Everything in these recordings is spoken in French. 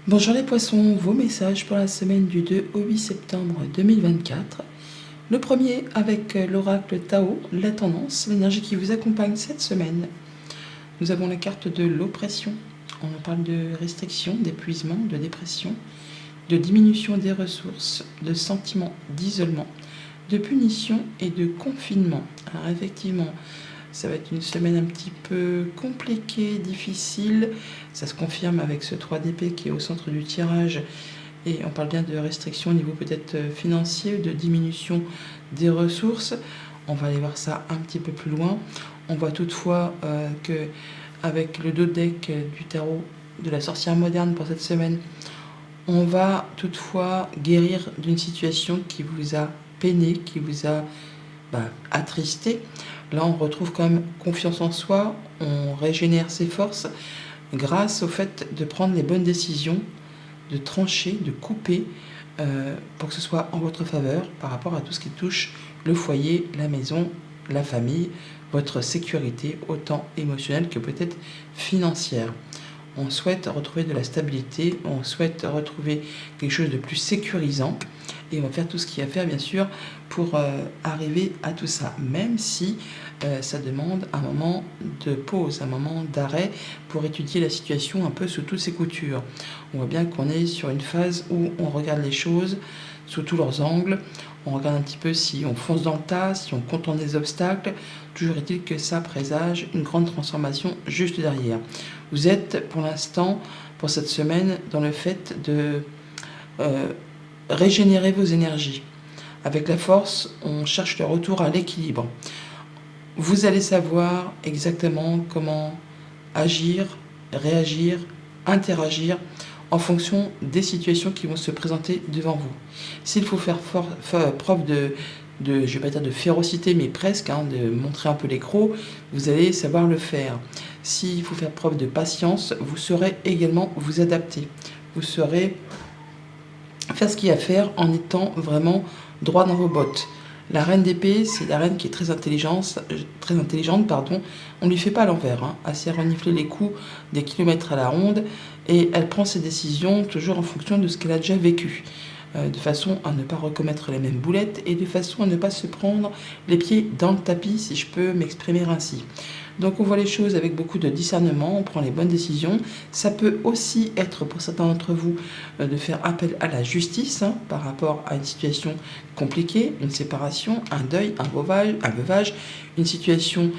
Bonjour les poissons, vos messages pour la semaine du 2 au 8 septembre 2024. Le premier avec l'oracle Tao, la tendance, l'énergie qui vous accompagne cette semaine. Nous avons la carte de l'oppression. On parle de restriction, d'épuisement, de dépression, de diminution des ressources, de sentiment d'isolement, de punition et de confinement. Alors effectivement, ça va être une semaine un petit peu compliquée, difficile. Ça se confirme avec ce 3 d'épée qui est au centre du tirage. Et on parle bien de restrictions au niveau peut-être financier, de diminution des ressources. On va aller voir ça un petit peu plus loin. On voit toutefois que avec le dos de deck du tarot de la sorcière moderne pour cette semaine, on va toutefois guérir d'une situation qui vous a peiné, qui vous a attristé. Là, on retrouve quand même confiance en soi, on régénère ses forces grâce au fait de prendre les bonnes décisions, de trancher, de couper, pour que ce soit en votre faveur par rapport à tout ce qui touche le foyer, la maison, la famille, votre sécurité, autant émotionnelle que peut-être financière. On souhaite retrouver de la stabilité, on souhaite retrouver quelque chose de plus sécurisant et on va faire tout ce qu'il y a à faire bien sûr pour arriver à tout ça, même si ça demande un moment de pause, un moment d'arrêt pour étudier la situation un peu sous toutes ses coutures. On voit bien qu'on est sur une phase où on regarde les choses sous tous leurs angles, on regarde un petit peu si on fonce dans le tas, si on contourne des obstacles. Toujours est-il que ça présage une grande transformation juste derrière. Vous êtes pour l'instant, pour cette semaine, dans le fait de régénérer vos énergies. Avec la force, on cherche le retour à l'équilibre. Vous allez savoir exactement comment agir, réagir, interagir en fonction des situations qui vont se présenter devant vous. S'il faut faire preuve de je ne vais pas dire de férocité, mais presque, de montrer un peu les crocs, vous allez savoir le faire. S'il faut faire preuve de patience, vous saurez également vous adapter. Vous saurez faire ce qu'il y a à faire en étant vraiment droit dans vos bottes. La reine d'épée, c'est la reine qui est très intelligente. On ne lui fait pas à l'envers. Elle sait renifler les coups des kilomètres à la ronde et elle prend ses décisions toujours en fonction de ce qu'elle a déjà vécu. De façon à ne pas recommettre les mêmes boulettes et de façon à ne pas se prendre les pieds dans le tapis, si je peux m'exprimer ainsi. Donc on voit les choses avec beaucoup de discernement, on prend les bonnes décisions. Ça peut aussi être pour certains d'entre vous de faire appel à la justice par rapport à une situation compliquée, une séparation, un deuil, un veuvage, une situation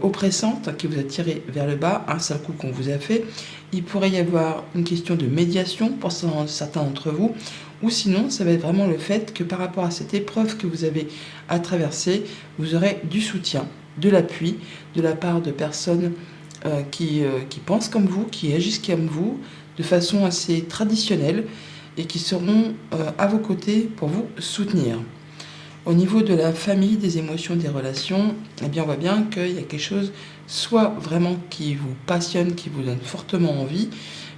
oppressante qui vous a tiré vers le bas, un sale coup qu'on vous a fait. Il pourrait y avoir une question de médiation pour certains d'entre vous, ou sinon ça va être vraiment le fait que par rapport à cette épreuve que vous avez à traverser, vous aurez du soutien, de l'appui de la part de personnes qui pensent comme vous, qui agissent comme vous, de façon assez traditionnelle et qui seront à vos côtés pour vous soutenir. Au niveau de la famille, des émotions, des relations, eh bien on voit bien qu'il y a quelque chose soit vraiment qui vous passionne, qui vous donne fortement envie,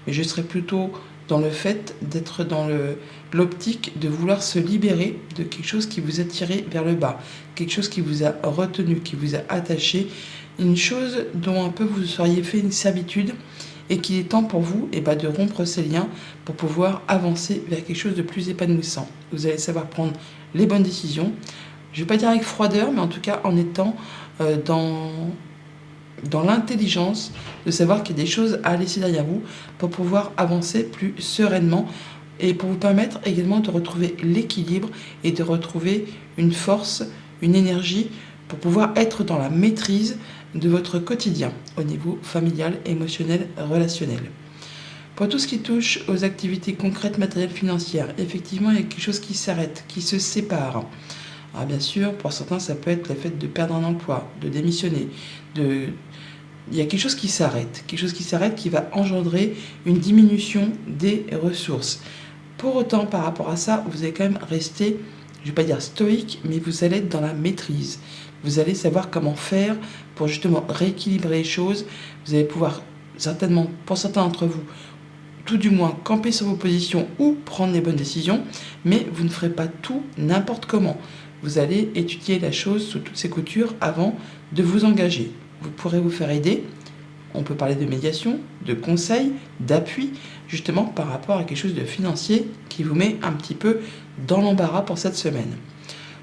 mais je serais plutôt dans le fait d'être dans l'optique de vouloir se libérer de quelque chose qui vous a tiré vers le bas, quelque chose qui vous a retenu, qui vous a attaché, une chose dont un peu vous seriez fait une servitude et qu'il est temps pour vous de rompre ces liens pour pouvoir avancer vers quelque chose de plus épanouissant. Vous allez savoir prendre les bonnes décisions, je ne vais pas dire avec froideur, mais en tout cas en étant dans l'intelligence de savoir qu'il y a des choses à laisser derrière vous pour pouvoir avancer plus sereinement et pour vous permettre également de retrouver l'équilibre et de retrouver une force, une énergie pour pouvoir être dans la maîtrise de votre quotidien au niveau familial, émotionnel, relationnel. Pour tout ce qui touche aux activités concrètes, matérielles, financières, effectivement, il y a quelque chose qui s'arrête, qui se sépare. Alors bien sûr, pour certains, ça peut être le fait de perdre un emploi, de démissionner, il y a quelque chose qui s'arrête, qui va engendrer une diminution des ressources. Pour autant, par rapport à ça, vous allez quand même rester, je ne vais pas dire stoïque, mais vous allez être dans la maîtrise. Vous allez savoir comment faire pour justement rééquilibrer les choses. Vous allez pouvoir certainement, pour certains d'entre vous, tout du moins camper sur vos positions ou prendre les bonnes décisions, mais vous ne ferez pas tout n'importe comment. Vous allez étudier la chose sous toutes ses coutures avant de vous engager. Vous pourrez vous faire aider. on peut parler de médiation, de conseil, d'appui, justement par rapport à quelque chose de financier qui vous met un petit peu dans l'embarras pour cette semaine.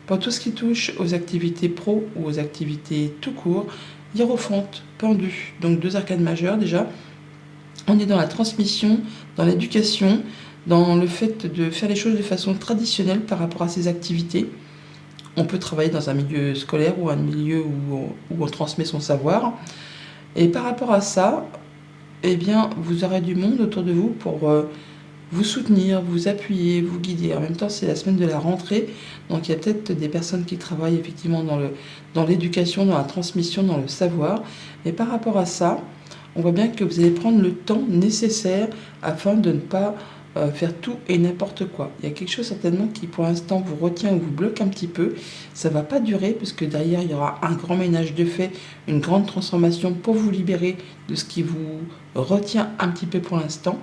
Pour tout ce qui touche aux activités pro ou aux activités tout court, hiérophante, pendu, donc 2 arcanes majeures déjà. On est dans la transmission, dans l'éducation, dans le fait de faire les choses de façon traditionnelle par rapport à ces activités. On peut travailler dans un milieu scolaire ou un milieu où on transmet son savoir. Et par rapport à ça, eh bien, vous aurez du monde autour de vous pour vous soutenir, vous appuyer, vous guider. En même temps, c'est la semaine de la rentrée, donc il y a peut-être des personnes qui travaillent effectivement dans l'éducation, dans la transmission, dans le savoir. Et par rapport à ça, on voit bien que vous allez prendre le temps nécessaire afin de ne pas faire tout et n'importe quoi. Il y a quelque chose certainement qui pour l'instant vous retient ou vous bloque un petit peu. Ça va pas durer puisque derrière il y aura un grand ménage de fait, une grande transformation pour vous libérer de ce qui vous retient un petit peu pour l'instant.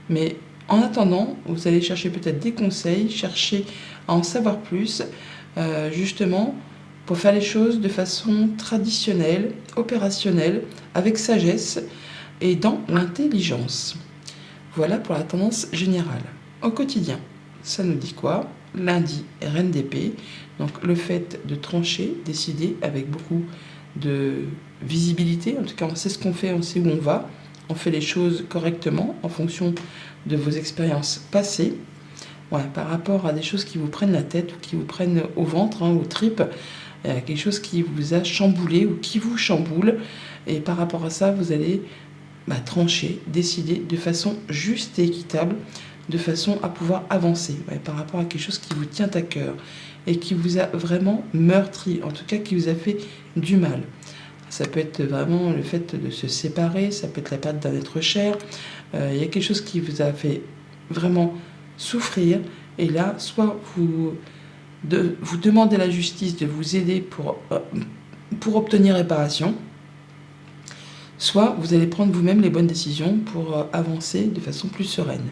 Mais en attendant, vous allez chercher peut-être des conseils, chercher à en savoir plus, justement pour faire les choses de façon traditionnelle, opérationnelle, avec sagesse et dans l'intelligence. Voilà pour la tendance générale. Au quotidien, ça nous dit quoi? Lundi, reine d'épée, donc le fait de trancher, décider avec beaucoup de visibilité, en tout cas on sait ce qu'on fait, on sait où on va, on fait les choses correctement en fonction de vos expériences passées. Voilà, par rapport à des choses qui vous prennent la tête ou qui vous prennent au ventre, aux tripes, quelque chose qui vous a chamboulé ou qui vous chamboule. Et par rapport à ça, vous allez trancher, décider de façon juste et équitable, de façon à pouvoir avancer par rapport à quelque chose qui vous tient à cœur et qui vous a vraiment meurtri, en tout cas qui vous a fait du mal. Ça peut être vraiment le fait de se séparer, ça peut être la perte d'un être cher. Il y a quelque chose qui vous a fait vraiment souffrir. Et là, soit vous demandez à la justice de vous aider pour obtenir réparation, soit vous allez prendre vous-même les bonnes décisions pour avancer de façon plus sereine.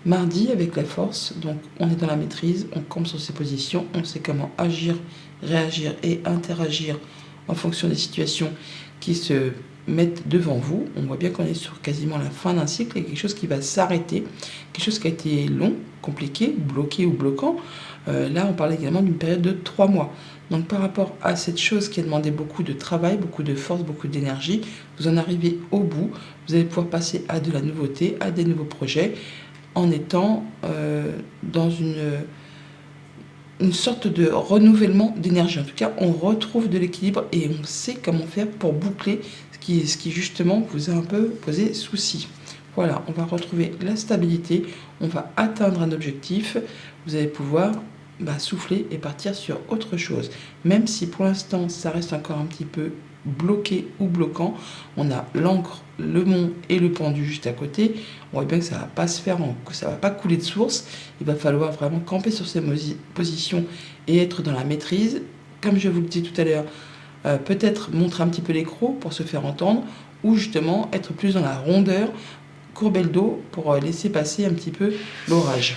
Mardi, avec la force, donc on est dans la maîtrise, on campe sur ses positions, on sait comment agir, réagir et interagir en fonction des situations qui se mettent devant vous. On voit bien qu'on est sur quasiment la fin d'un cycle et quelque chose qui va s'arrêter, quelque chose qui a été long, compliqué, bloqué ou bloquant. Là, on parle également d'une période de 3 mois. Donc par rapport à cette chose qui a demandé beaucoup de travail, beaucoup de force, beaucoup d'énergie, vous en arrivez au bout. Vous allez pouvoir passer à de la nouveauté, à des nouveaux projets, en étant dans une sorte de renouvellement d'énergie. En tout cas, on retrouve de l'équilibre et on sait comment faire pour boucler ce qui justement vous a un peu posé souci. Voilà, on va retrouver la stabilité, on va atteindre un objectif, vous allez pouvoir souffler et partir sur autre chose. Même si pour l'instant ça reste encore un petit peu bloqué ou bloquant, on a l'encre, le mont et le pendu juste à côté. On voit bien que ça va pas se faire, ça va pas couler de source. Il va falloir vraiment camper sur ces positions et être dans la maîtrise. Comme je vous le disais tout à l'heure, peut-être montrer un petit peu les crocs pour se faire entendre, ou justement être plus dans la rondeur, courber le dos pour laisser passer un petit peu l'orage.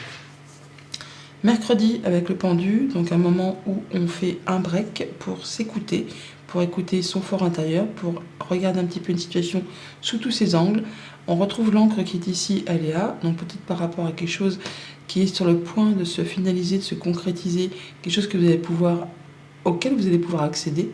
Mercredi avec le pendu, donc un moment où on fait un break pour s'écouter, pour écouter son fort intérieur, pour regarder un petit peu une situation sous tous ses angles. On retrouve l'encre qui est ici à Léa, donc peut-être par rapport à quelque chose qui est sur le point de se finaliser, de se concrétiser, quelque chose auquel vous allez pouvoir accéder.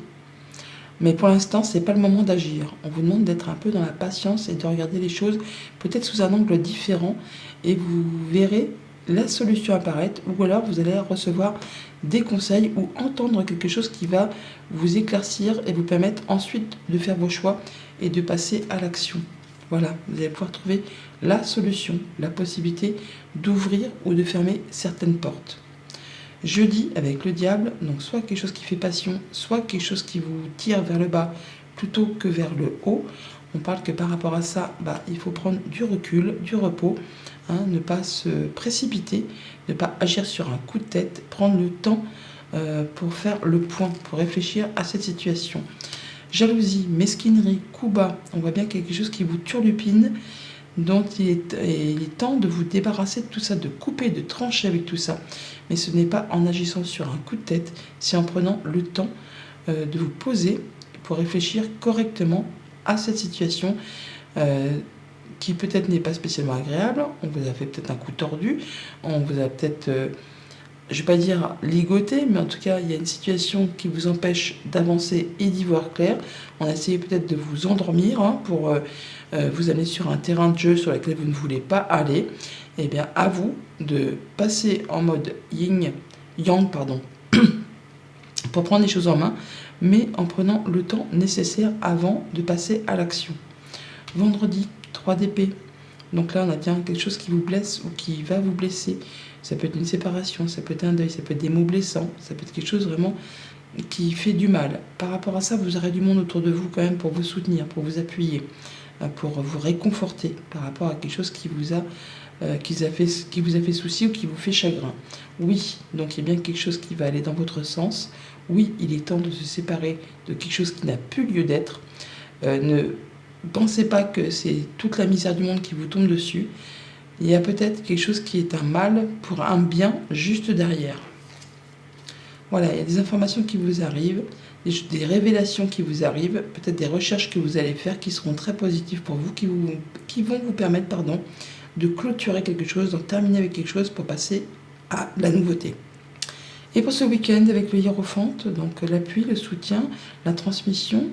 Mais pour l'instant, ce n'est pas le moment d'agir. On vous demande d'être un peu dans la patience et de regarder les choses peut-être sous un angle différent et vous verrez la solution apparaître, ou alors vous allez recevoir des conseils ou entendre quelque chose qui va vous éclaircir et vous permettre ensuite de faire vos choix et de passer à l'action. Voilà, vous allez pouvoir trouver la solution, la possibilité d'ouvrir ou de fermer certaines portes. Jeudi avec le diable, donc soit quelque chose qui fait passion, soit quelque chose qui vous tire vers le bas plutôt que vers le haut. On parle que par rapport à ça, il faut prendre du recul, du repos, ne pas se précipiter, ne pas agir sur un coup de tête, prendre le temps pour faire le point, pour réfléchir à cette situation. Jalousie, mesquinerie, coup bas, on voit bien quelque chose qui vous turlupine, dont il est temps de vous débarrasser de tout ça, de couper, de trancher avec tout ça. Mais ce n'est pas en agissant sur un coup de tête, c'est en prenant le temps de vous poser pour réfléchir correctement à cette situation qui peut-être n'est pas spécialement agréable. On vous a fait peut-être un coup tordu, on vous a peut-être, je ne vais pas dire ligoté, mais en tout cas, il y a une situation qui vous empêche d'avancer et d'y voir clair. On a essayé peut-être de vous endormir pour vous amener sur un terrain de jeu sur lequel vous ne voulez pas aller. Eh bien, à vous de passer en mode yang, pardon, pour prendre les choses en main, mais en prenant le temps nécessaire avant de passer à l'action. Vendredi, 3 d'épée. Donc là, on a bien quelque chose qui vous blesse ou qui va vous blesser. Ça peut être une séparation, ça peut être un deuil, ça peut être des mots blessants, ça peut être quelque chose vraiment qui fait du mal. Par rapport à ça, vous aurez du monde autour de vous quand même pour vous soutenir, pour vous appuyer, pour vous réconforter par rapport à quelque chose qui vous a fait souci ou qui vous fait chagrin. Oui, donc il y a bien quelque chose qui va aller dans votre sens. Oui, il est temps de se séparer de quelque chose qui n'a plus lieu d'être. Ne pensez pas que c'est toute la misère du monde qui vous tombe dessus. Il y a peut-être quelque chose qui est un mal pour un bien juste derrière. Voilà, il y a des informations qui vous arrivent, des révélations qui vous arrivent, peut-être des recherches que vous allez faire qui seront très positives pour vous, qui vont vous permettre, de clôturer quelque chose, d'en terminer avec quelque chose pour passer à la nouveauté. Et pour ce week-end, avec le hiérophant, donc l'appui, le soutien, la transmission,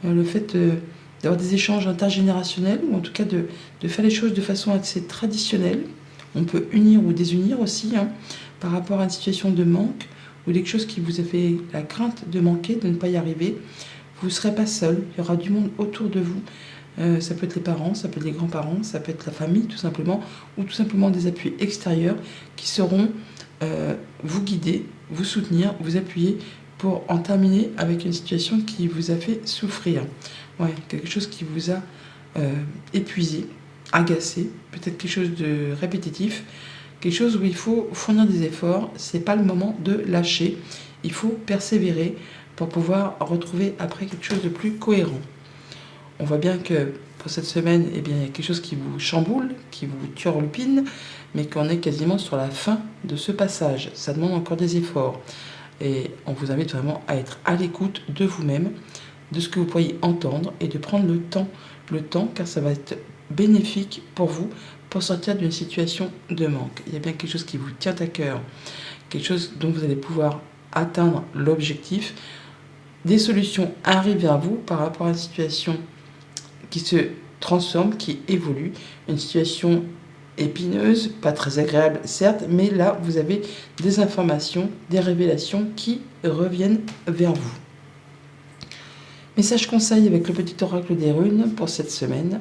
le fait d'avoir des échanges intergénérationnels, ou en tout cas de faire les choses de façon assez traditionnelle. On peut unir ou désunir aussi, par rapport à une situation de manque, ou quelque chose qui vous a fait la crainte de manquer, de ne pas y arriver. Vous ne serez pas seul, il y aura du monde autour de vous. Ça peut être les parents, ça peut être les grands-parents, ça peut être la famille tout simplement, ou tout simplement des appuis extérieurs qui sauront vous guider, vous soutenir, vous appuyer pour en terminer avec une situation qui vous a fait souffrir. Ouais, quelque chose qui vous a épuisé, agacé, peut-être quelque chose de répétitif, quelque chose où il faut fournir des efforts. C'est pas le moment de lâcher, il faut persévérer pour pouvoir retrouver après quelque chose de plus cohérent. On voit bien que pour cette semaine, eh bien, il y a quelque chose qui vous chamboule, qui vous turlupine, mais qu'on est quasiment sur la fin de ce passage. Ça demande encore des efforts. Et on vous invite vraiment à être à l'écoute de vous-même, de ce que vous pourriez entendre et de prendre le temps, car ça va être bénéfique pour vous pour sortir d'une situation de manque. Il y a bien quelque chose qui vous tient à cœur, quelque chose dont vous allez pouvoir atteindre l'objectif. Des solutions arrivent vers vous par rapport à une situation qui se transforme, qui évolue, une situation épineuse, pas très agréable certes, mais là vous avez des informations, des révélations qui reviennent vers vous. Message conseil avec le petit oracle des runes pour cette semaine.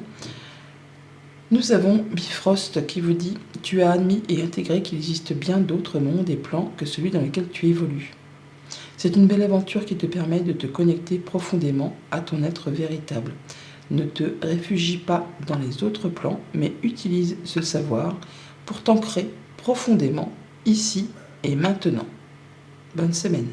Nous avons Bifrost qui vous dit « Tu as admis et intégré qu'il existe bien d'autres mondes et plans que celui dans lequel tu évolues. C'est une belle aventure qui te permet de te connecter profondément à ton être véritable. Ne te réfugie pas dans les autres plans, mais utilise ce savoir pour t'ancrer profondément ici et maintenant. » Bonne semaine.